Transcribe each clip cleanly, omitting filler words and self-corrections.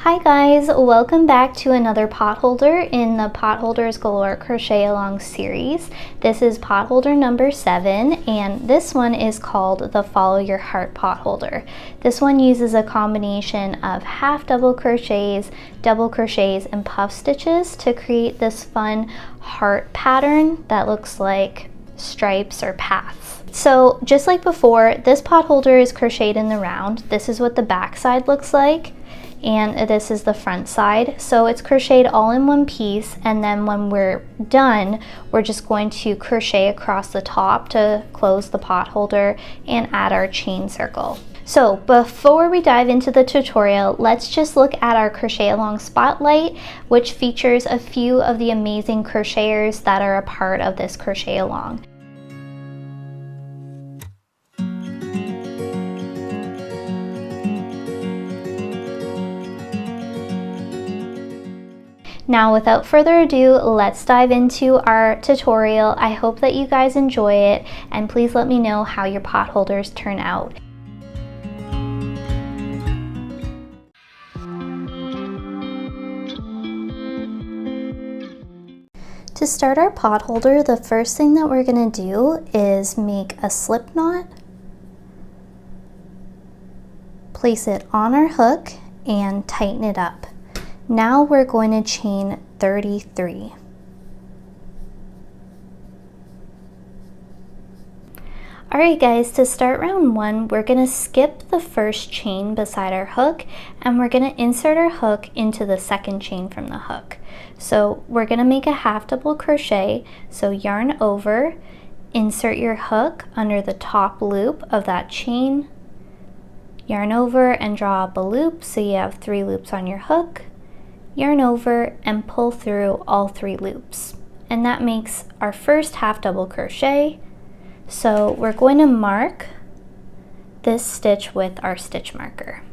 Hi guys, welcome back to another potholder in the Potholders Galore Crochet Along series. This is potholder number 7 and this one is called the Follow Your Heart potholder. This one uses a combination of half double crochets, and puff stitches to create this fun heart pattern that looks like stripes or paths. So just like before, this potholder is crocheted in the round. This is what the back side looks like. And this is the front side. So it's crocheted all in one piece, and then when we're done, we're just going to crochet across the top to close the potholder and add our chain circle. So before we dive into the tutorial, let's just look at our Crochet-Along Spotlight, which features a few of the amazing crocheters that are a part of this Crochet-Along. Now without further ado, let's dive into our tutorial. I hope that you guys enjoy it, and please let me know how your potholders turn out. To start our potholder, the first thing that we're going to do is make a slip knot, place it on our hook, and tighten it up. Now we're going to chain 33. Alright guys, to start round 1, we're going to skip the first chain beside our hook, and we're going to insert our hook into the second chain from the hook. So we're going to make a half double crochet, so yarn over, insert your hook under the top loop of that chain, yarn over and draw up a loop so you have 3 loops on your hook, yarn over and pull through all 3 loops, and that makes our first half double crochet. So we're going to mark this stitch with our stitch marker.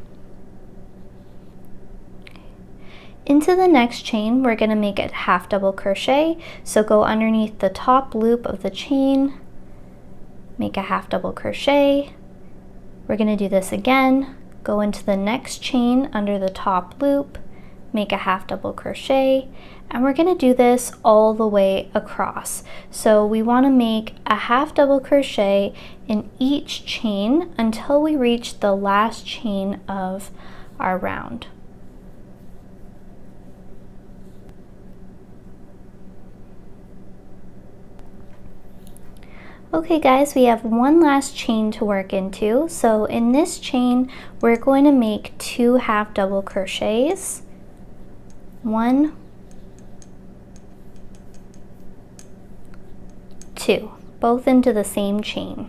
Into the next chain, we're going to make a half double crochet, so go underneath the top loop of the chain, make a half double crochet. We're going to do this again, go into the next chain under the top loop, make a half double crochet, and we're going to do this all the way across. So we want to make a half double crochet in each chain until we reach the last chain of our round. Okay guys, we have one last chain to work into. So in this chain, we're going to make 2 half double crochets. 1, 2, both into the same chain.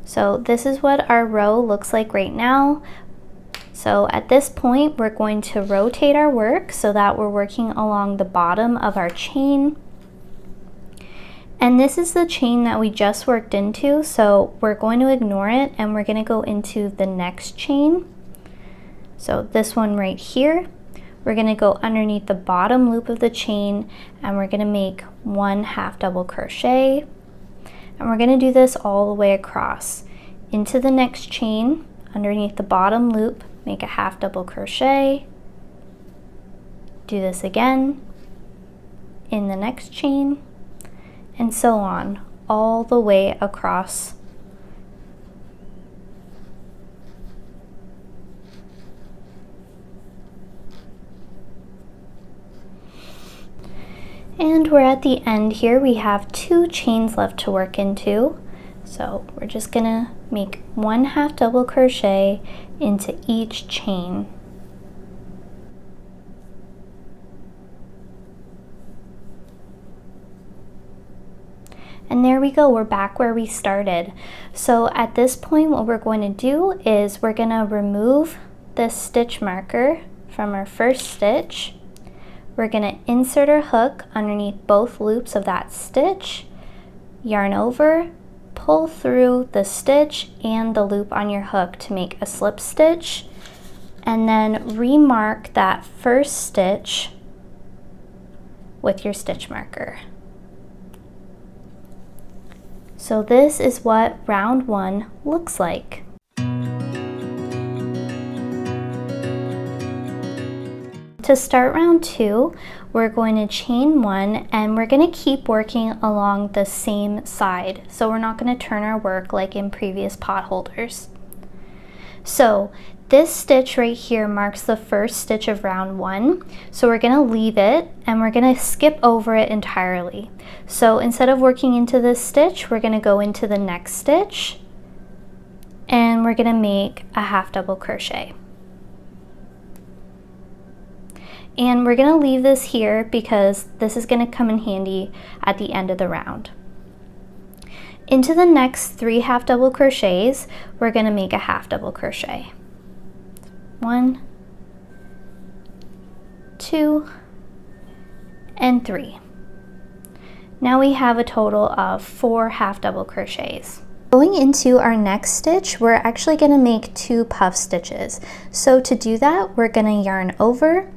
So this is what our row looks like right now. So at this point, we're going to rotate our work so that we're working along the bottom of our chain. And this is the chain that we just worked into, so we're going to ignore it and we're going to go into the next chain. So this one right here. We're going to go underneath the bottom loop of the chain and we're going to make 1 half double crochet, and we're going to do this all the way across. Into the next chain, underneath the bottom loop, make a half double crochet, do this again in the next chain, and so on all the way across. And we're at the end here. We have 2 chains left to work into. So we're just gonna make 1 half double crochet into each chain. And there we go, we're back where we started. So at this point, what we're going to do is we're gonna remove this stitch marker from our first stitch. We're going to insert our hook underneath both loops of that stitch, yarn over, pull through the stitch and the loop on your hook to make a slip stitch, and then remark that first stitch with your stitch marker. So this is what round 1 looks like. To start round 2, we're going to chain 1 and we're going to keep working along the same side. So we're not going to turn our work like in previous potholders. So this stitch right here marks the first stitch of round 1. So we're going to leave it and we're going to skip over it entirely. So instead of working into this stitch, we're going to go into the next stitch and we're going to make a half double crochet. And we're going to leave this here because this is going to come in handy at the end of the round. Into the next 3 half double crochets, we're going to make a half double crochet. 1, 2, and 3. Now we have a total of 4 half double crochets. Going into our next stitch, we're actually going to make 2 puff stitches. So to do that, we're going to yarn over,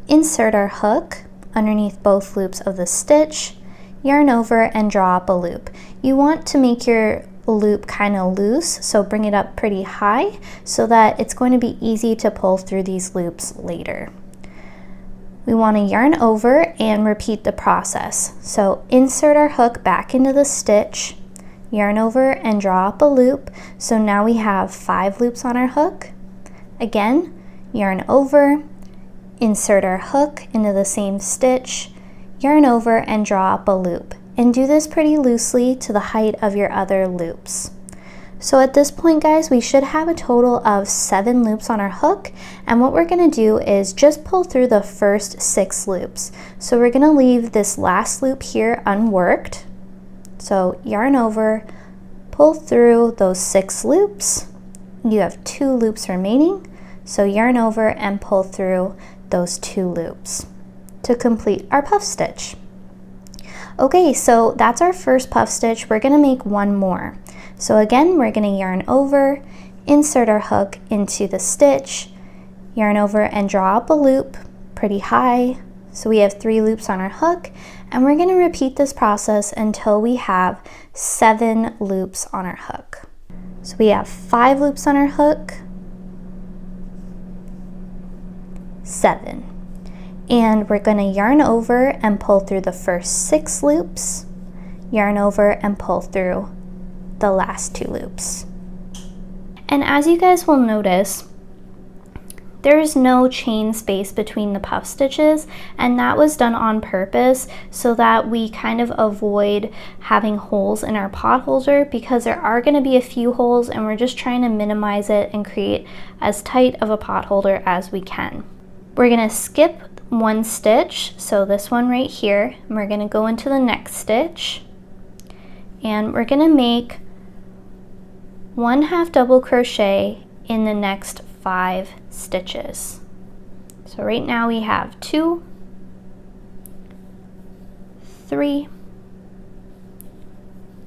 insert our hook underneath both loops of the stitch, yarn over and draw up a loop. You want to make your loop kind of loose, so bring it up pretty high so that it's going to be easy to pull through these loops later. We want to yarn over and repeat the process. So insert our hook back into the stitch, yarn over and draw up a loop. So now we have 5 loops on our hook. Again, yarn over, insert our hook into the same stitch, yarn over and draw up a loop, and do this pretty loosely to the height of your other loops. So at this point, guys, we should have a total of 7 loops on our hook, and what we're going to do is just pull through the first 6 loops. So we're going to leave this last loop here unworked. So yarn over, pull through those 6 loops. You have 2 loops remaining, so yarn over and pull through those 2 loops to complete our puff stitch. Okay, so that's our first puff stitch. We're going to make 1 more. So again, we're going to yarn over, insert our hook into the stitch, yarn over and draw up a loop pretty high. So we have 3 loops on our hook, and we're going to repeat this process until we have 7 loops on our hook. So we have 5 loops on our hook, 7. And we're going to yarn over and pull through the first 6 loops, yarn over and pull through the last 2 loops. And as you guys will notice, there's no chain space between the puff stitches, and that was done on purpose so that we kind of avoid having holes in our pot holder, because there are going to be a few holes and we're just trying to minimize it and create as tight of a pot holder as we can. We're going to skip 1 stitch, so this one right here, and we're going to go into the next stitch, and we're going to make 1 half double crochet in the next 5 stitches. So right now we have 2, 3,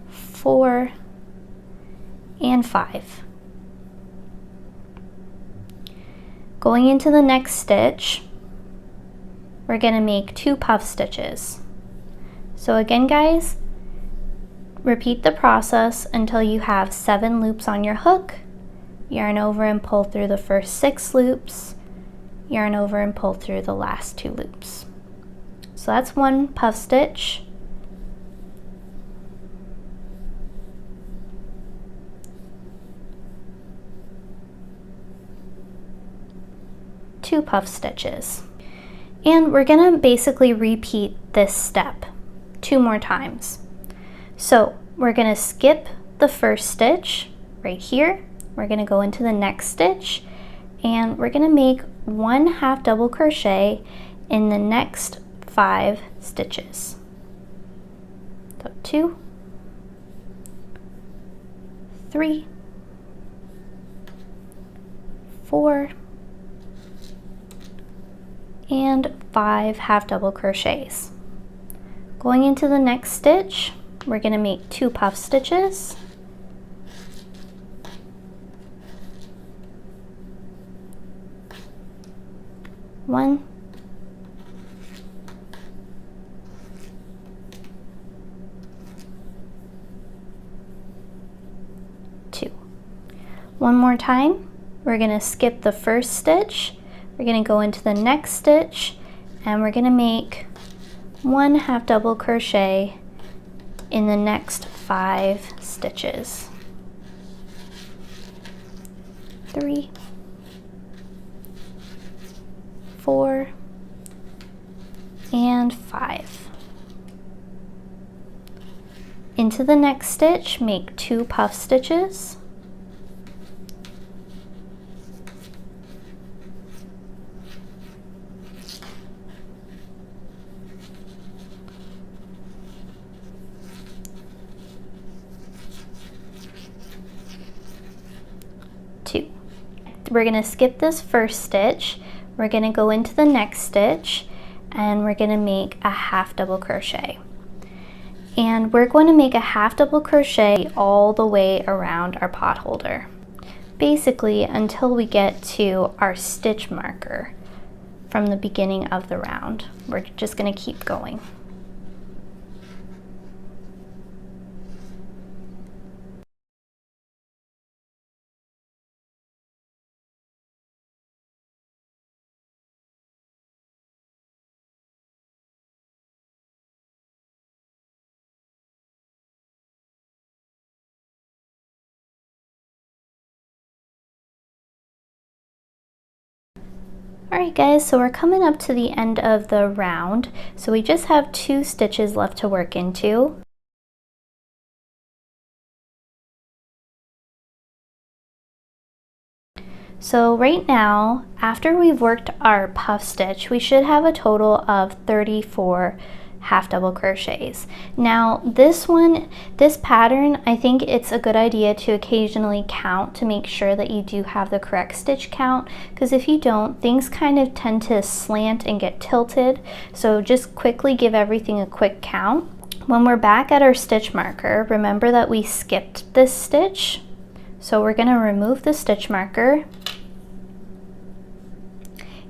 4, and 5. Going into the next stitch, we're going to make 2 puff stitches. So again, guys, repeat the process until you have 7 loops on your hook, yarn over and pull through the first 6 loops, yarn over and pull through the last 2 loops. So that's 1 puff stitch. Two puff stitches. And we're going to basically repeat this step 2 more times. So we're going to skip the first stitch right here. We're going to go into the next stitch, and we're going to make 1 half double crochet in the next 5 stitches. So 2, 3, 4, and 5 half double crochets. Going into the next stitch, we're going to make 2 puff stitches. One, 2. One more time, we're going to skip the first stitch, we're going to go into the next stitch and we're going to make 1 half double crochet in the next 5 stitches. 3, 4, and 5. Into the next stitch, make 2 puff stitches. We're going to skip this first stitch, we're going to go into the next stitch, and we're going to make a half double crochet. And we're going to make a half double crochet all the way around our pot holder, basically until we get to our stitch marker from the beginning of the round. We're just going to keep going. Alright guys, so we're coming up to the end of the round, so we just have 2 stitches left to work into. So right now, after we've worked our puff stitch, we should have a total of 34 half double crochets. Now this pattern, I think it's a good idea to occasionally count to make sure that you do have the correct stitch count, because if you don't, things kind of tend to slant and get tilted. So just quickly give everything a quick count. When we're back at our stitch marker, remember that we skipped this stitch. So we're going to remove the stitch marker.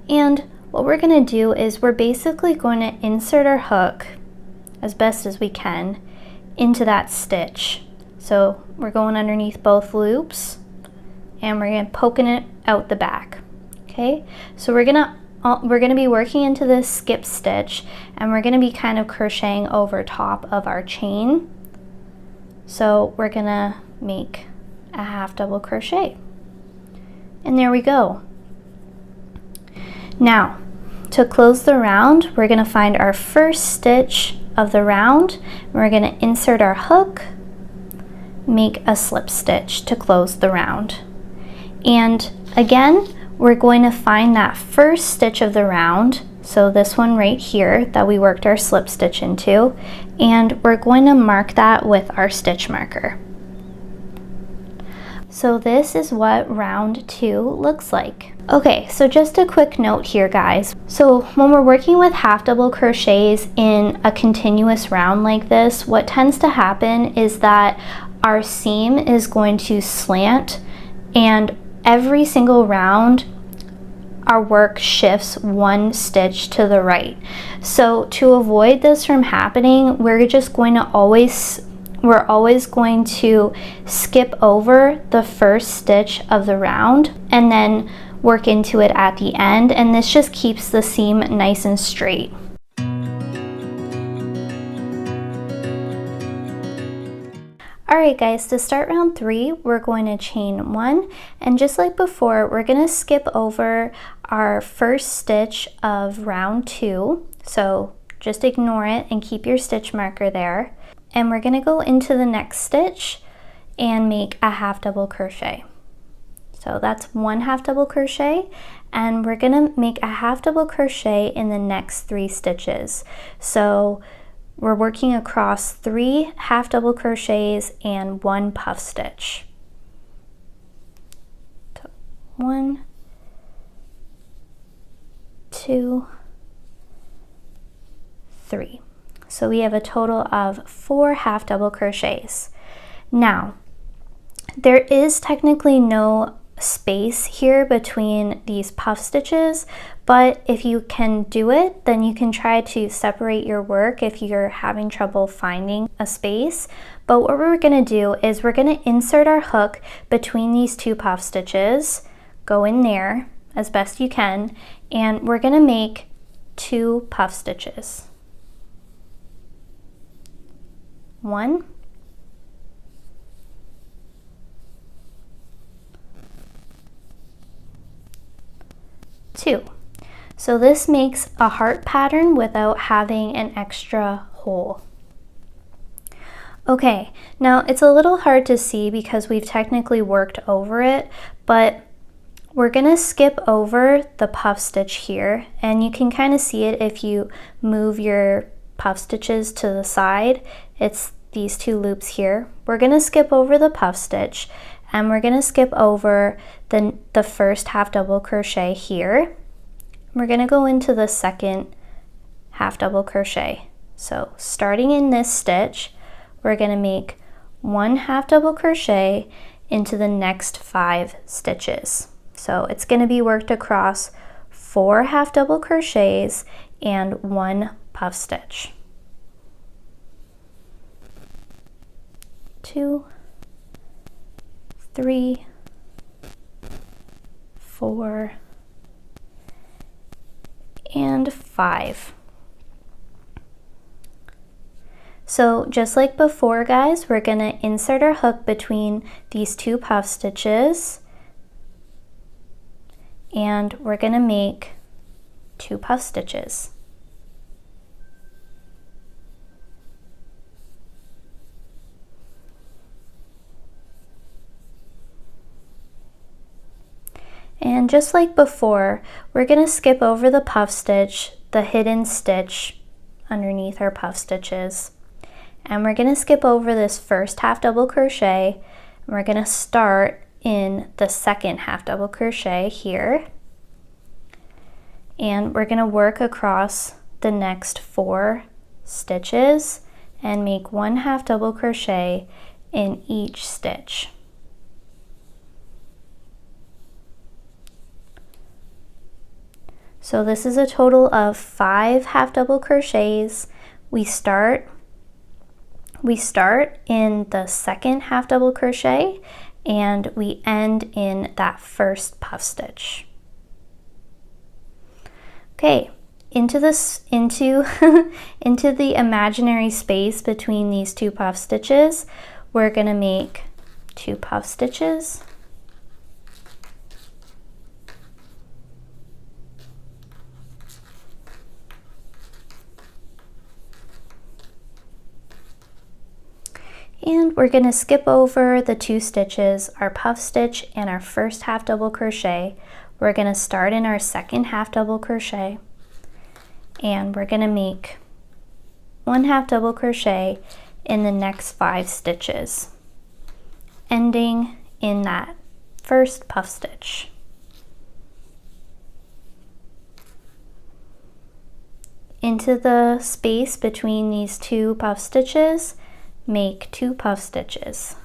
And what we're going to do is we're basically going to insert our hook as best as we can into that stitch. So we're going underneath both loops and we're going to poking it out the back. Okay, so we're going to be working into this skip stitch and we're going to be kind of crocheting over top of our chain. So we're going to make a half double crochet. And there we go. Now, to close the round, we're going to find our first stitch of the round. We're going to insert our hook, make a slip stitch to close the round. And again, we're going to find that first stitch of the round, so this one right here that we worked our slip stitch into, and we're going to mark that with our stitch marker. So this is what round 2 looks like. Okay, so just a quick note here guys. So when we're working with half double crochets in a continuous round like this, what tends to happen is that our seam is going to slant, and every single round our work shifts 1 stitch to the right. So to avoid this from happening, we're always going to skip over the first stitch of the round and then work into it at the end, and this just keeps the seam nice and straight. Alright guys, to start round 3, we're going to chain 1, and just like before, we're going to skip over our first stitch of round 2, so just ignore it and keep your stitch marker there. And we're going to go into the next stitch and make a half double crochet. So that's 1 half double crochet, and we're going to make a half double crochet in the next 3 stitches. So we're working across 3 half double crochets and 1 puff stitch. So 1, 2, 3. So we have a total of 4 half double crochets. Now, there is technically no space here between these puff stitches, but if you can do it, then you can try to separate your work if you're having trouble finding a space. But what we're going to do is we're going to insert our hook between these 2 puff stitches, go in there as best you can, and we're going to make 2 puff stitches. 1, 2. So this makes a heart pattern without having an extra hole. Okay, now it's a little hard to see because we've technically worked over it, but we're gonna skip over the puff stitch here, and you can kind of see it if you move your puff stitches to the side. It's these 2 loops here. We're gonna skip over the puff stitch, and we're gonna skip over the first half double crochet here. We're gonna go into the second half double crochet. So starting in this stitch, we're gonna make 1 half double crochet into the next 5 stitches. So it's gonna be worked across 4 half double crochets and 1 puff stitch. 2, 3, 4, and 5. So just like before, guys, we're going to insert our hook between these 2 puff stitches, and we're going to make 2 puff stitches. And just like before, we're going to skip over the puff stitch, the hidden stitch underneath our puff stitches. And we're going to skip over this first half double crochet, and we're going to start in the second half double crochet here. And we're going to work across the next 4 stitches and make 1 half double crochet in each stitch. So this is a total of 5 half double crochets. We start in the second half double crochet and we end in that first puff stitch. Okay, into the imaginary space between these 2 puff stitches, we're going to make 2 puff stitches. And we're going to skip over the 2 stitches, our puff stitch and our first half double crochet. We're going to start in our second half double crochet, and we're going to make 1 half double crochet in the next 5 stitches, ending in that first puff stitch. Into the space between these 2 puff stitches, make 2 puff stitches.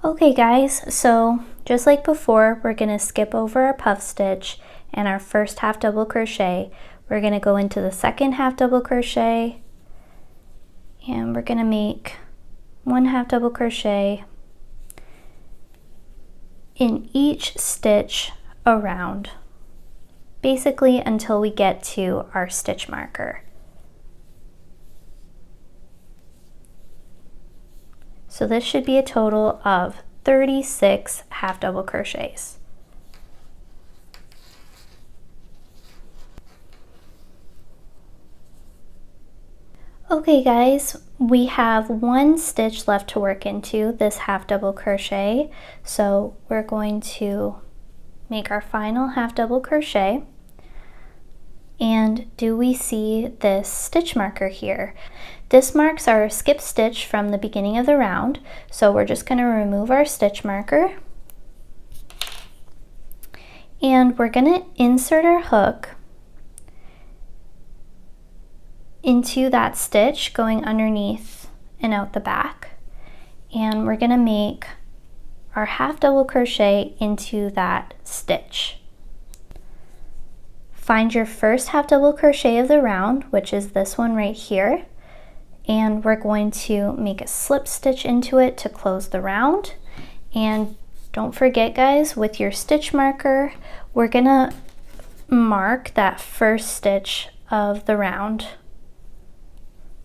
Okay guys, so just like before, we're going to skip over our puff stitch and our first half double crochet. We're going to go into the second half double crochet, and we're going to make 1 half double crochet in each stitch around, basically until we get to our stitch marker. So this should be a total of 36 half double crochets. Okay guys, we have 1 stitch left to work into this half double crochet, so we're going to make our final half double crochet. And do we see this stitch marker here? This marks our skip stitch from the beginning of the round, so we're just going to remove our stitch marker, and we're going to insert our hook into that stitch going underneath and out the back, and we're going to make our half double crochet into that stitch. Find your first half double crochet of the round, which is this one right here, and we're going to make a slip stitch into it to close the round. And don't forget, guys, with your stitch marker, we're gonna mark that first stitch of the round,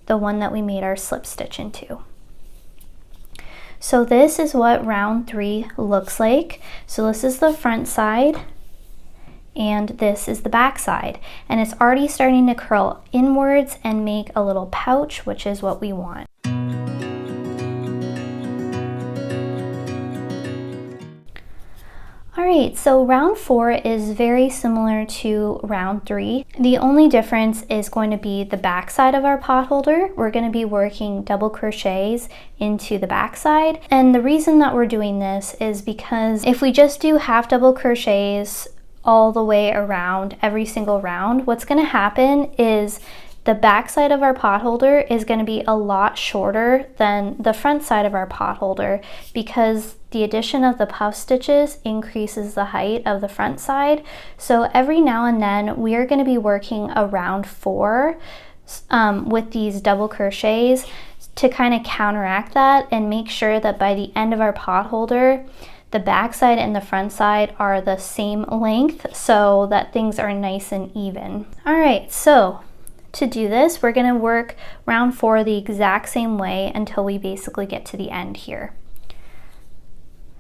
the one that we made our slip stitch into. So this is what round 3 looks like. So this is the front side and this is the back side, and it's already starting to curl inwards and make a little pouch, which is what we want. Alright, so round 4 is very similar to round 3. The only difference is going to be the back side of our pot holder. We're going to be working double crochets into the back side. And the reason that we're doing this is because if we just do half double crochets all the way around every single round, what's going to happen is the back side of our pot holder is going to be a lot shorter than the front side of our pot holder, because the addition of the puff stitches increases the height of the front side. So every now and then we are going to be working around 4 with these double crochets to kind of counteract that and make sure that by the end of our pot holder, the back side and the front side are the same length so that things are nice and even. All right, so to do this, we're going to work round 4 the exact same way until we basically get to the end here.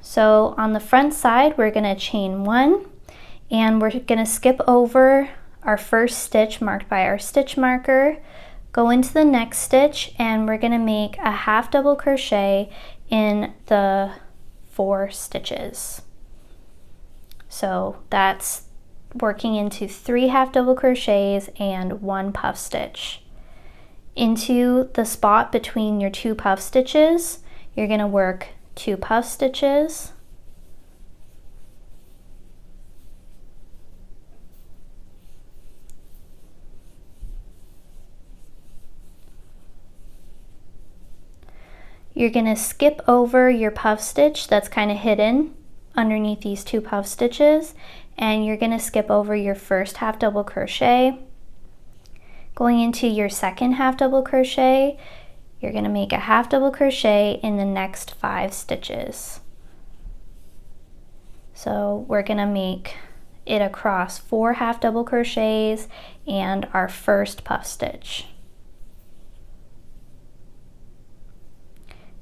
So on the front side, we're going to chain 1, and we're going to skip over our first stitch marked by our stitch marker, go into the next stitch, and we're going to make a half double crochet in the 4 stitches. So that's working into 3 half double crochets and 1 puff stitch. Into the spot between your 2 puff stitches, you're going to work 2 puff stitches, you're going to skip over your puff stitch that's kind of hidden underneath these 2 puff stitches, and you're going to skip over your first half double crochet. Going into your second half double crochet, you're going to make a half double crochet in the next 5 stitches. So we're going to make it across 4 half double crochets and our first puff stitch.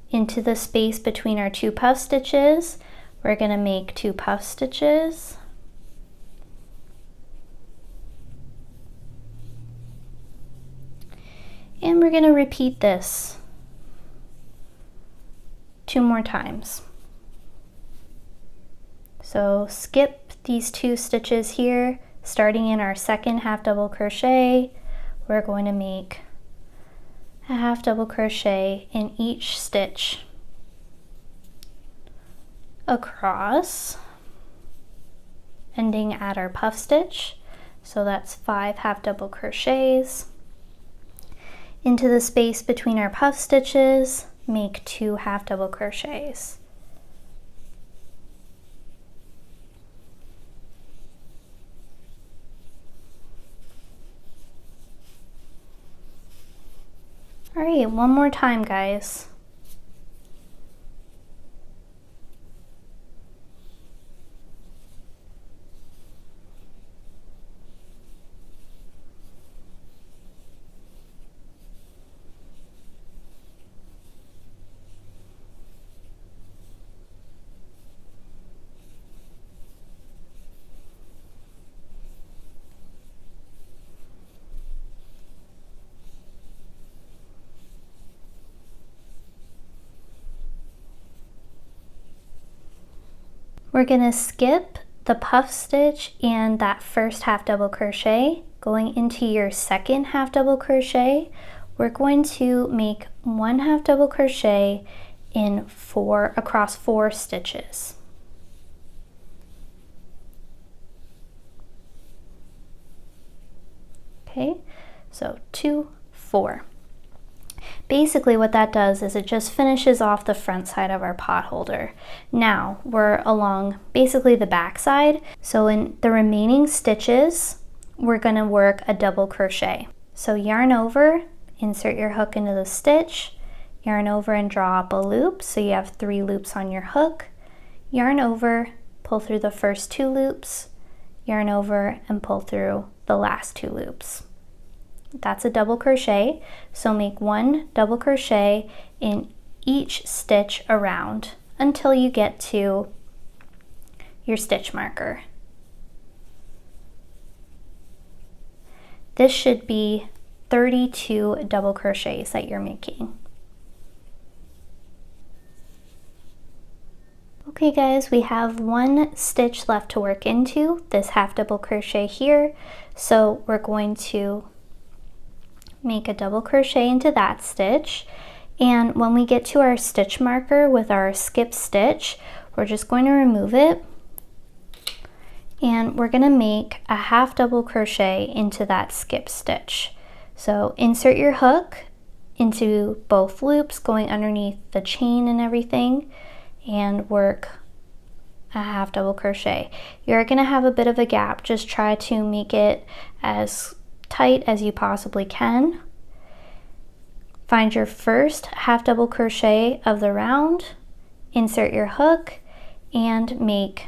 Into the space between our 2 puff stitches, we're going to make 2 puff stitches. And we're going to repeat this 2 more times. So skip these 2 stitches here, starting in our second half double crochet. We're going to make a half double crochet in each stitch across, ending at our puff stitch. So that's 5 half double crochets. Into the space between our puff stitches, make 2 half double crochets. All right, one more time, guys. We're going to skip the puff stitch and that first half double crochet. Going into your second half double crochet, we're going to make 1 half double crochet in across 4 stitches. Okay, so 2, 4. Basically what that does is it just finishes off the front side of our pot holder. Now we're along basically the back side. So in the remaining stitches, we're going to work a double crochet. So yarn over, insert your hook into the stitch, yarn over and draw up a loop, so you have 3 loops on your hook, yarn over, pull through the first 2 loops, yarn over and pull through the last 2 loops. That's a double crochet, so make 1 double crochet in each stitch around until you get to your stitch marker. This should be 32 double crochets that you're making. Okay guys, we have 1 stitch left to work into, this half double crochet here, so we're going to make a double crochet into that stitch, and when we get to our stitch marker with our skip stitch, we're just going to remove it, and we're going to make a half double crochet into that skip stitch. So insert your hook into both loops going underneath the chain and everything, and work a half double crochet. You're going to have a bit of a gap, just try to make it as tight as you possibly can. Find your first half double crochet of the round, insert your hook, and make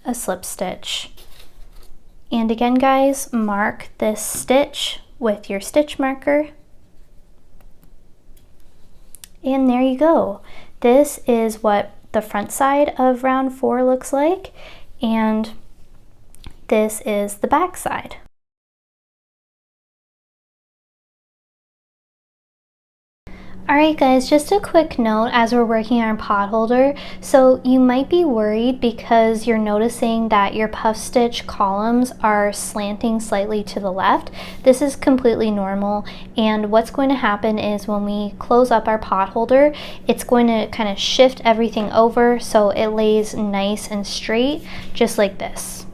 a slip stitch. And again guys, mark this stitch with your stitch marker. And there you go. This is what the front side of round 4 looks like, and this is the back side. Alright guys, just a quick note as we're working on our potholder. So you might be worried because you're noticing that your puff stitch columns are slanting slightly to the left. This is completely normal, and what's going to happen is when we close up our potholder, it's going to kind of shift everything over so it lays nice and straight, just like this.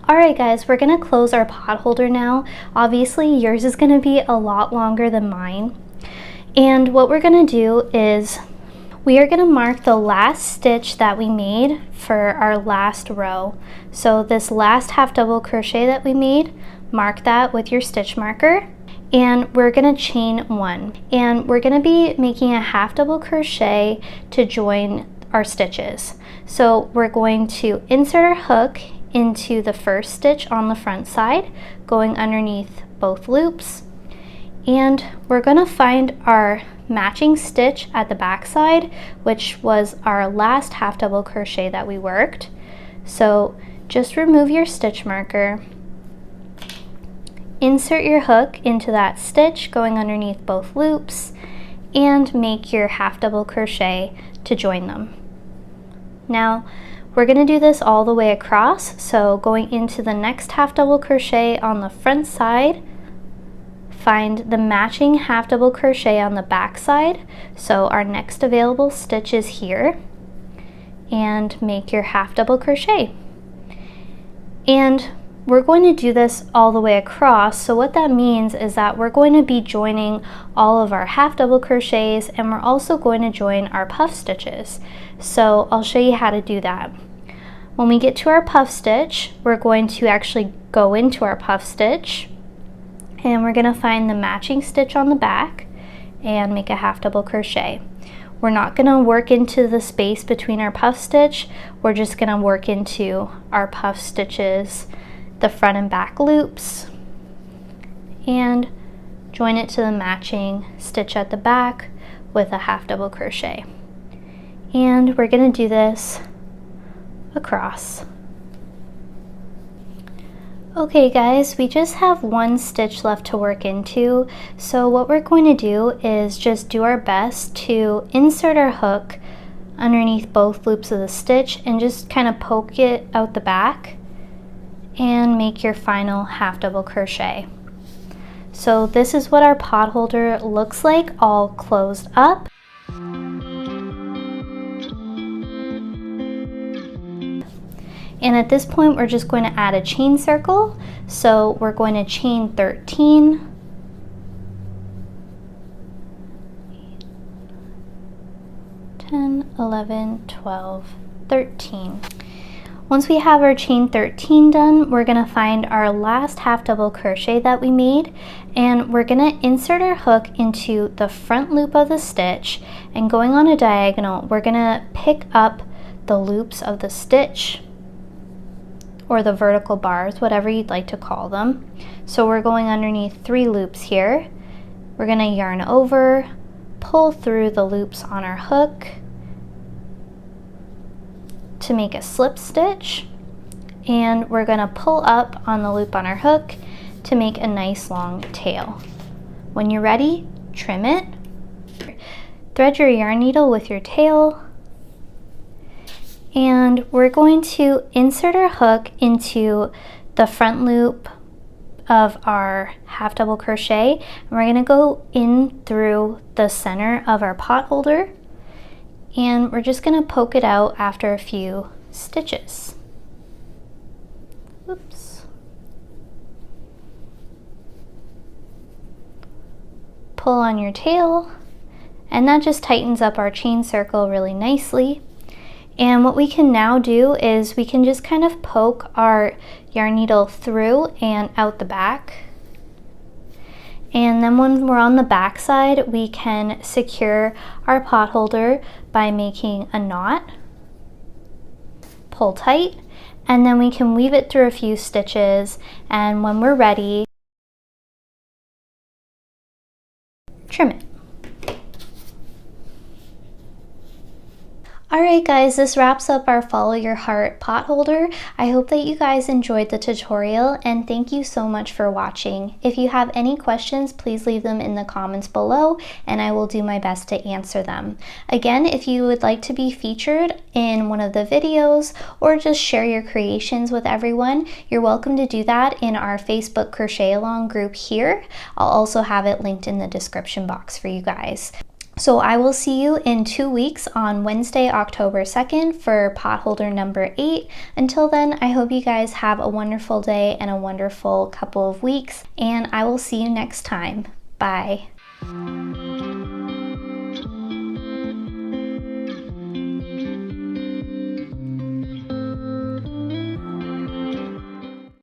Alright guys, we're going to close our potholder now. Obviously yours is going to be a lot longer than mine. And what we're going to do is we are going to mark the last stitch that we made for our last row. So this last half double crochet that we made, mark that with your stitch marker. And we're going to chain 1. And we're going to be making a half double crochet to join our stitches. So we're going to insert our hook into the first stitch on the front side, going underneath both loops, and we're going to find our matching stitch at the back side, which was our last half double crochet that we worked. So just remove your stitch marker, insert your hook into that stitch going underneath both loops, and make your half double crochet to join them. Now we're going to do this all the way across, so going into the next half double crochet on the front side, find the matching half double crochet on the back side, so our next available stitch is here, and make your half double crochet. And we're going to do this all the way across, so what that means is that we're going to be joining all of our half double crochets, and we're also going to join our puff stitches. So I'll show you how to do that. When we get to our puff stitch, we're going to actually go into our puff stitch, and we're going to find the matching stitch on the back and make a half double crochet. We're not going to work into the space between our puff stitch, we're just going to work into our puff stitches, the front and back loops, and join it to the matching stitch at the back with a half double crochet. And we're going to do this across. Okay guys, we just have 1 stitch left to work into, so what we're going to do is just do our best to insert our hook underneath both loops of the stitch and just kind of poke it out the back and make your final half double crochet. So this is what our potholder looks like all closed up. And at this point, we're just going to add a chain circle. So we're going to chain 13. 10, 11, 12, 13. Once we have our chain 13 done, we're going to find our last half double crochet that we made, and we're going to insert our hook into the front loop of the stitch, and going on a diagonal, we're going to pick up the loops of the stitch, or the vertical bars, whatever you'd like to call them. So we're going underneath 3 loops here. We're going to yarn over, pull through the loops on our hook to make a slip stitch, and we're going to pull up on the loop on our hook to make a nice long tail. When you're ready, trim it. Thread your yarn needle with your tail, and we're going to insert our hook into the front loop of our half double crochet, and we're going to go in through the center of our pot holder, and we're just going to poke it out after a few stitches. Oops. Pull on your tail, and that just tightens up our chain circle really nicely. And what we can now do is we can just kind of poke our yarn needle through and out the back. And then when we're on the back side, we can secure our pot holder by making a knot, pull tight, and then we can weave it through a few stitches, and when we're ready, trim it. Alright guys, this wraps up our Follow Your Heart pot holder. I hope that you guys enjoyed the tutorial, and thank you so much for watching. If you have any questions, please leave them in the comments below and I will do my best to answer them. Again, if you would like to be featured in one of the videos or just share your creations with everyone, you're welcome to do that in our Facebook Crochet Along group here. I'll also have it linked in the description box for you guys. So I will see you in 2 weeks on Wednesday, October 2nd for pot holder number 8. Until then, I hope you guys have a wonderful day and a wonderful couple of weeks, and I will see you next time. Bye.